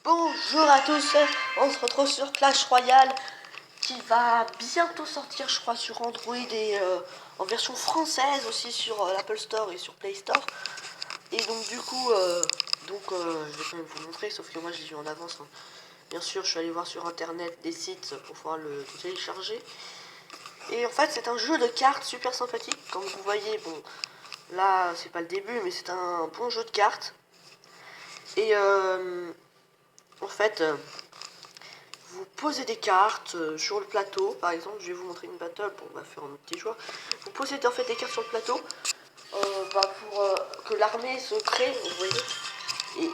Bonjour à tous, on se retrouve sur Clash Royale qui va bientôt sortir je crois sur Android et en version française aussi sur l'Apple Store et sur Play Store. Et donc du coup, je vais quand même vous montrer, sauf que moi je l'ai vu en avance. Hein. Bien sûr, je suis allé voir sur internet des sites pour pouvoir le télécharger. Et en fait c'est un jeu de cartes super sympathique, comme vous voyez, bon là c'est pas le début mais c'est un bon jeu de cartes. Et en fait... vous posez des cartes sur le plateau, par exemple, je vais vous montrer une battle, bon, on va faire un petit choix. Vous posez en fait des cartes sur le plateau pour que l'armée se crée, vous voyez. Et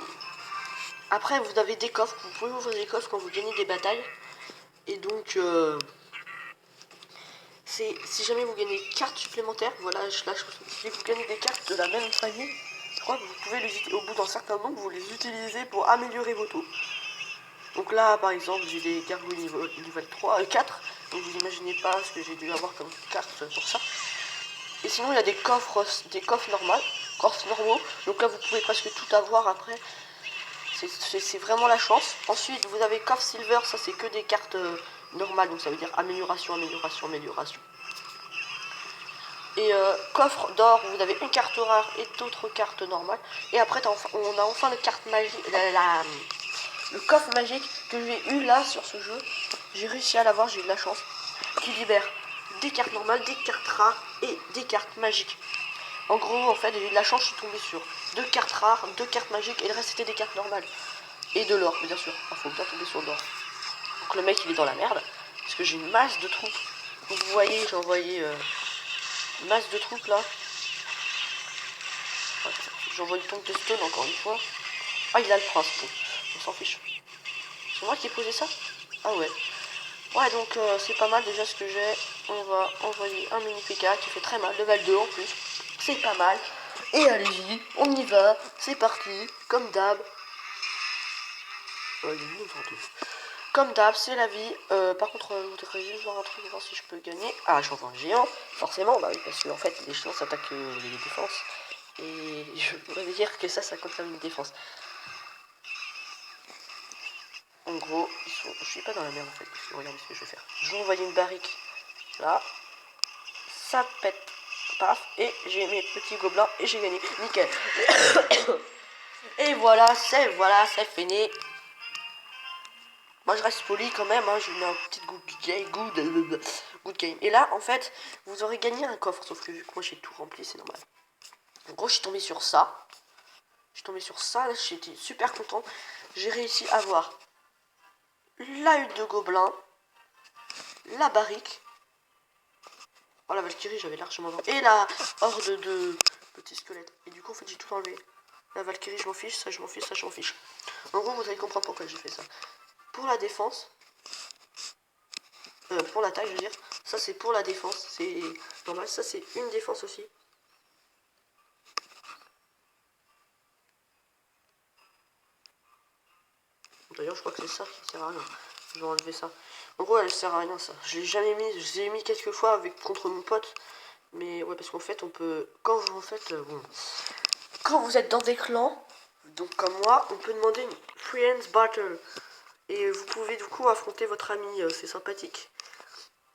après, vous avez des coffres, vous pouvez ouvrir des coffres quand vous gagnez des batailles. Et donc, si jamais vous gagnez des cartes supplémentaires, voilà, si vous gagnez des cartes de la même famille, je crois que vous pouvez les utiliser, au bout d'un certain nombre, vous les utilisez pour améliorer vos taux. Donc là, par exemple, j'ai des gargouilles niveau 3, 4. Donc vous imaginez pas ce que j'ai dû avoir comme carte pour ça. Et sinon, il y a des coffres normaux. Donc là, vous pouvez presque tout avoir après. C'est vraiment la chance. Ensuite, vous avez coffre silver. Ça, c'est que des cartes normales. Donc ça veut dire amélioration, amélioration, amélioration. Et coffre d'or, vous avez une carte rare et d'autres cartes normales. Et après, on a enfin la carte magique, le coffre magique que j'ai eu là sur ce jeu. J'ai réussi à l'avoir, j'ai eu de la chance. Qui libère des cartes normales, des cartes rares et des cartes magiques. En gros, en fait, j'ai eu de la chance, je suis tombé sur 2 cartes rares, 2 cartes magiques et le reste c'était des cartes normales. Et de l'or, bien sûr. Il faut bien tomber sur l'or. Donc le mec il est dans la merde. Parce que j'ai une masse de troupes. Donc vous voyez, j'ai envoyé une masse de troupes là. J'envoie le ton de stone encore une fois. Ah, il a le prince, bon. On s'en fiche. C'est moi qui ai posé ça? Ah ouais. Ouais, donc c'est pas mal déjà ce que j'ai. On va envoyer un mini PK qui fait très mal, level 2 en plus. C'est pas mal. Et allez-y, on y va. C'est parti, comme d'hab. Comme d'hab, c'est la vie. Par contre, je voudrais juste voir un truc, voir si je peux gagner. Ah, j'envoie un géant, forcément, bah oui, parce qu'en fait, les géants s'attaquent les défenses. Et je voudrais dire que ça compte comme une défense. En gros, je suis pas dans la merde en fait, parce que regardez ce que je vais faire. Je vais envoyer une barrique là, ça pète, paf, et j'ai mes petits gobelins et j'ai gagné, nickel. Et voilà, c'est fini. Moi je reste poli quand même, hein, je mets un petit good game. Et là, en fait, vous aurez gagné un coffre, sauf que vu que moi j'ai tout rempli, c'est normal. En gros, je suis tombé sur ça. Là, j'étais super content. J'ai réussi à avoir la hutte de gobelins, la barrique. Oh, la Valkyrie, j'avais largement avant. Et la horde de petits squelettes. Et du coup, en fait, j'ai tout enlevé. La Valkyrie, je m'en fiche, ça, je m'en fiche, ça, je m'en fiche. En gros, vous allez comprendre pourquoi j'ai fait ça. Pour la défense, pour l'attaque, je veux dire, ça, c'est pour la défense. C'est normal, ça, c'est une défense aussi. D'ailleurs, je crois que c'est ça qui sert à rien. Je vais enlever ça. En gros, elle sert à rien, ça. Je l'ai jamais mis. Je l'ai mis quelques fois contre mon pote. Mais ouais, parce qu'en fait, on peut... Quand vous êtes dans des clans, donc comme moi, on peut demander une Friends Battle. Et vous pouvez du coup affronter votre ami, c'est sympathique.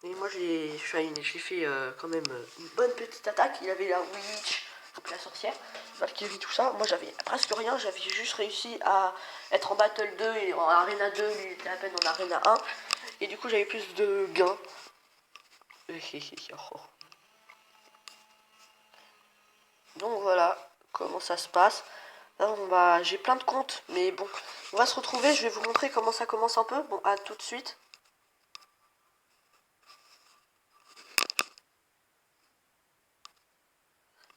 Et moi j'ai fait quand même une bonne petite attaque. Il avait la witch, donc la sorcière, Valkyrie, tout ça. Moi j'avais presque rien, j'avais juste réussi à être en battle 2 et en arena 2, lui il était à peine en arena 1. Et du coup j'avais plus de gains. Donc voilà comment ça se passe. Là, j'ai plein de comptes, mais bon, on va se retrouver, je vais vous montrer comment ça commence un peu. Bon, à tout de suite.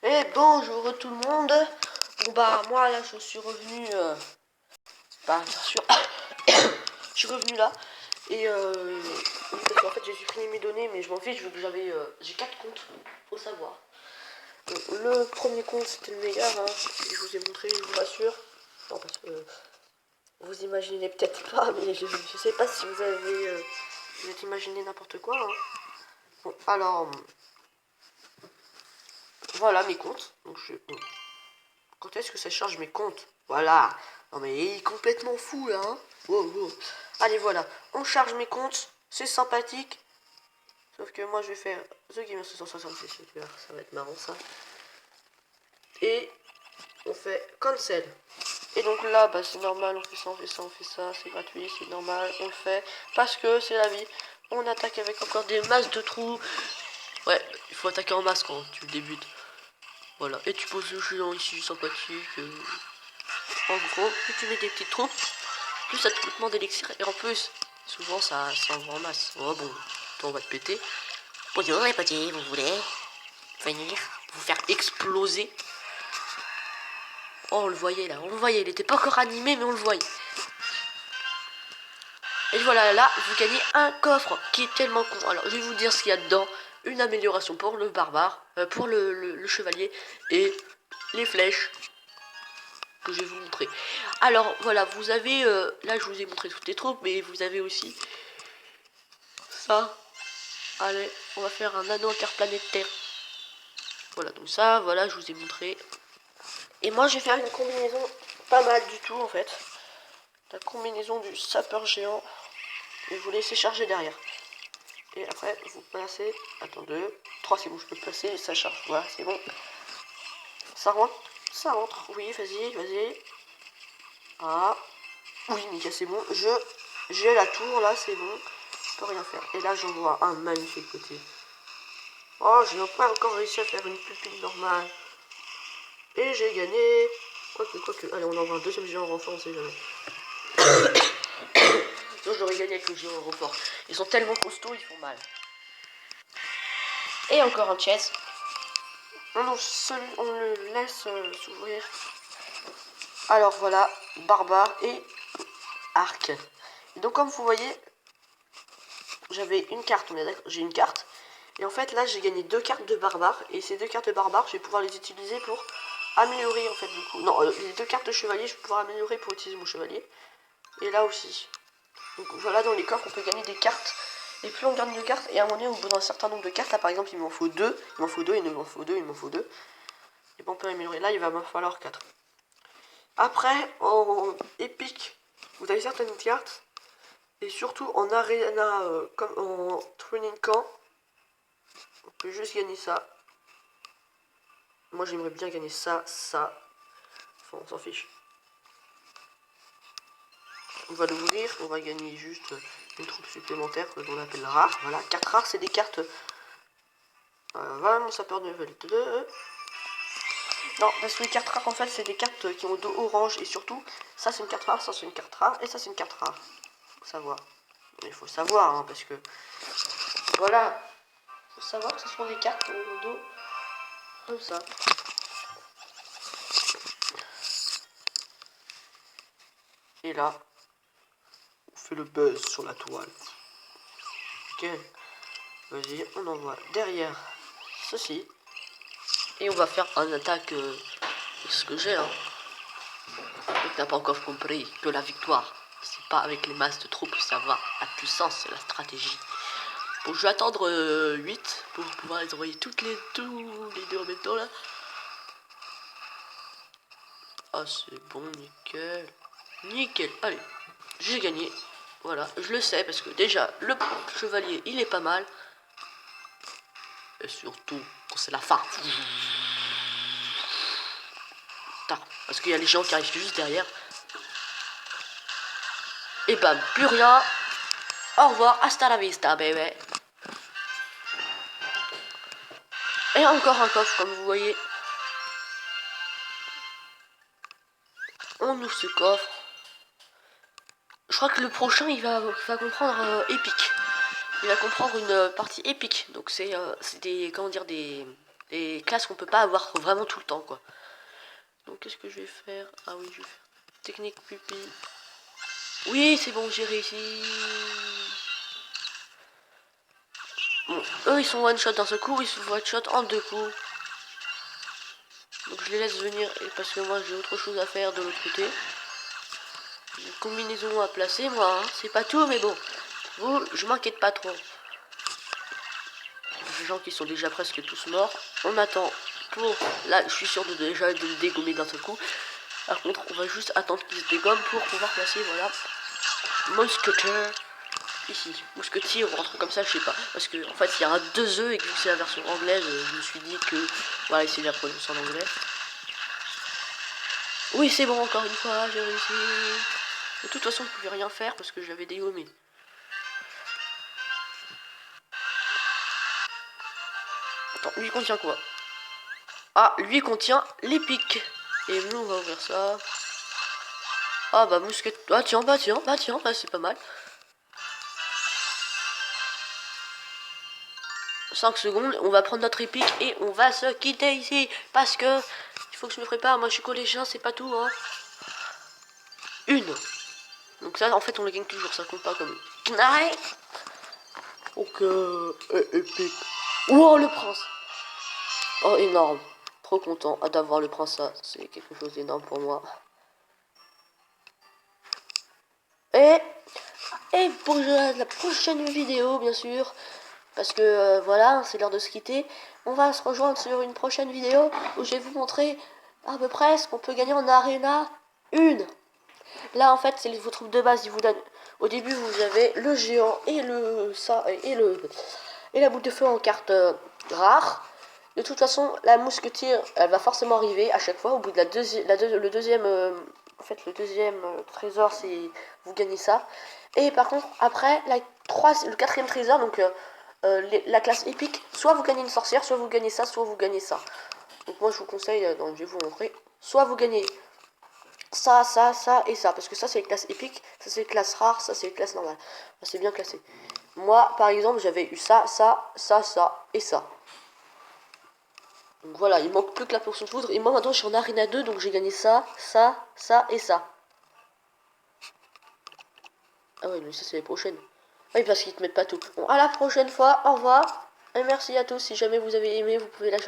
Et bonjour tout le monde. Bon bah moi là je suis revenu, bah bien sûr, je suis revenu là. Et parce qu'en fait j'ai supprimé mes données, mais je m'en fiche vu que j'ai 4 comptes, faut savoir. Le premier compte c'était le meilleur, hein, je vous ai montré, je vous rassure. Non parce que vous imaginez peut-être pas, mais je sais pas si vous avez imaginé n'importe quoi. Hein. Bon alors voilà mes comptes. Donc quand est-ce que ça charge mes comptes? Voilà. Non mais il est complètement fou là, hein. Wow, wow. Allez voilà, on charge mes comptes, c'est sympathique. Sauf que moi je vais faire The Gamer 666, ça va être marrant ça. Et on fait cancel. Et donc là, bah, c'est normal, on fait ça, on fait ça, on fait ça, c'est gratuit, c'est normal, on le fait. Parce que c'est la vie. On attaque avec encore des masses de trous. Ouais, il faut attaquer en masse quand tu débutes. Voilà, et tu poses le géant ici, sympathique. En gros, plus tu mets des petits trous, plus ça te coûte moins d'élixir. Et en plus, souvent ça s'envoie en masse. Oh bon, toi on va te péter. Bonjour les petits, vous voulez venir vous faire exploser? Oh, on le voyait là, on le voyait, il était pas encore animé, mais on le voyait. Et voilà, là, vous gagnez un coffre qui est tellement con. Alors, je vais vous dire ce qu'il y a dedans. Une amélioration pour le barbare, pour le chevalier, et les flèches que je vais vous montrer. Alors, voilà, vous avez, là, je vous ai montré toutes les troupes, mais vous avez aussi ça. Allez, on va faire un anneau interplanétaire. Voilà, donc ça, voilà, je vous ai montré. Et moi, je vais faire une combinaison pas mal du tout, en fait. La combinaison du sapeur géant. Et vous laissez charger derrière. Et après, vous placez. Attends, 2, 3, c'est bon, je peux placer, ça charge. Voilà, c'est bon. Ça rentre. Ça rentre. Oui, vas-y, vas-y. Ah. Oui, Mika, c'est bon. J'ai la tour, là, c'est bon. Je peux rien faire. Et là, j'en vois un magnifique côté. Oh, je n'ai pas encore réussi à faire une pupille normale. Et j'ai gagné. Quoique. Allez, on envoie un deuxième géant renfort, on sait jamais. Sinon, j'aurais gagné avec le géant renfort. Ils sont tellement costauds, ils font mal. Et encore un chest. On le laisse s'ouvrir. Alors voilà, barbare et arc. Et donc comme vous voyez, j'avais une carte, on est d'accord, j'ai une carte. Et en fait là j'ai gagné 2 cartes de barbare. Et ces 2 cartes de barbare, je vais pouvoir les utiliser pour améliorer en fait du coup. Non, les 2 cartes de chevalier, je vais pouvoir améliorer pour utiliser mon chevalier. Et là aussi. Donc voilà, dans les coffres, on peut gagner des cartes. Et plus on gagne de cartes, et à un moment donné, au bout d'un certain nombre de cartes, là par exemple, il m'en faut 2, il m'en faut 2, il m'en faut 2, il m'en faut 2. Et bon, on peut améliorer. Là, il va m'en falloir 4. Après, en épique, vous avez certaines cartes. Et surtout en arena, comme en training camp, on peut juste gagner ça. Moi, j'aimerais bien gagner ça, ça. Enfin, on s'en fiche. On va l'ouvrir, on va gagner juste une troupe supplémentaire que l'on appelle rare. Voilà, cartes rares, c'est des cartes. Voilà mon sapeur de level 2. Non, parce que les cartes rares, en fait, c'est des cartes qui ont dos orange. Et surtout, ça c'est une carte rare, ça c'est une carte rare, et ça c'est une carte rare. Faut savoir. Il faut savoir, hein, parce que... Voilà. Faut savoir que ce sont des cartes au dos comme ça. Et là, on fait le buzz sur la toile. Ok. Vas-y, on envoie derrière ceci. Et on va faire un attaque ce que j'ai. Hein. Donc t'as pas encore compris que la victoire, c'est pas avec les masses de troupes, ça va. La puissance, c'est la stratégie. Bon, je vais attendre 8 pour pouvoir les envoyer tous les deux en même temps là. Ah, c'est bon, nickel. Nickel, allez, j'ai gagné. Voilà, je le sais parce que déjà, le chevalier, il est pas mal. Et surtout, quand c'est la fin. Parce qu'il y a les gens qui arrivent juste derrière. Et bam, plus rien. Au revoir, hasta la vista, baby. Et encore un coffre, comme vous voyez. On ouvre ce coffre. Je crois que le prochain, il va comprendre épique. Il va comprendre une partie épique. Donc c'est des, comment dire, des classes qu'on peut pas avoir vraiment tout le temps, quoi. Donc qu'est-ce que je vais faire? Ah oui, je vais faire technique pupille. Oui, c'est bon, j'ai réussi. Bon, eux, ils sont one shot d'un seul coup, ils sont one shot en 2 coups. Donc je les laisse venir parce que moi j'ai autre chose à faire de l'autre côté. J'ai une combinaison à placer, moi, hein. C'est pas tout, mais bon. Vous, je m'inquiète pas trop. Les gens qui sont déjà presque tous morts. On attend pour... Là, je suis sûr de déjà de le dégommer d'un seul coup. Par contre, on va juste attendre qu'il se dégomme pour pouvoir placer, voilà, mousquetaire ici, mousquetier ou un truc comme ça, je sais pas. Parce que en fait, il y a 2 E et que vu que c'est la version anglaise, je me suis dit que voilà, essayer de la prononcer en anglais. Oui, c'est bon, encore une fois, j'ai réussi. De toute façon, je pouvais rien faire parce que j'avais dégommé. Attends, lui contient quoi? Ah, lui contient les pics. Et nous, on va ouvrir ça. Ah bah mousquet. Ah tiens, bah c'est pas mal. 5 secondes, on va prendre notre épique et on va se quitter ici. Parce que il faut que je me prépare, moi je suis collégien, c'est pas tout, hein. Une. Donc ça, en fait, on le gagne toujours, ça compte pas comme... Arrête. Donc, épique. Oh, le prince. Oh, énorme. Trop content d'avoir le prince, ça. C'est quelque chose d'énorme pour moi. Et pour la prochaine vidéo, bien sûr, parce que voilà, c'est l'heure de se quitter, on va se rejoindre sur une prochaine vidéo où je vais vous montrer à peu près ce qu'on peut gagner en Arena 1. Là, en fait, c'est vos troupes de base. Ils vous donnent... Au début, vous avez le géant et et la boule de feu en carte rare. De toute façon, la mousquetière, elle va forcément arriver à chaque fois. Au bout de le deuxième, en fait, le deuxième trésor, c'est vous gagnez ça. Et par contre, après, le quatrième trésor, donc la classe épique, soit vous gagnez une sorcière, soit vous gagnez ça, soit vous gagnez ça. Donc moi, je vous conseille, donc je vais vous montrer, soit vous gagnez ça, ça et ça. Parce que ça, c'est les classes épiques, ça, c'est les classes rares, ça, c'est les classes normales. C'est bien classé. Moi, par exemple, j'avais eu ça et ça. Donc voilà, il manque plus que la potion de foudre. Et moi, maintenant, je suis en Arena 2, donc j'ai gagné ça et ça. Ah ouais, mais ça, c'est les prochaines. Oui, parce qu'ils te mettent pas tout. Bon, à la prochaine fois, au revoir. Et merci à tous. Si jamais vous avez aimé, vous pouvez lâcher un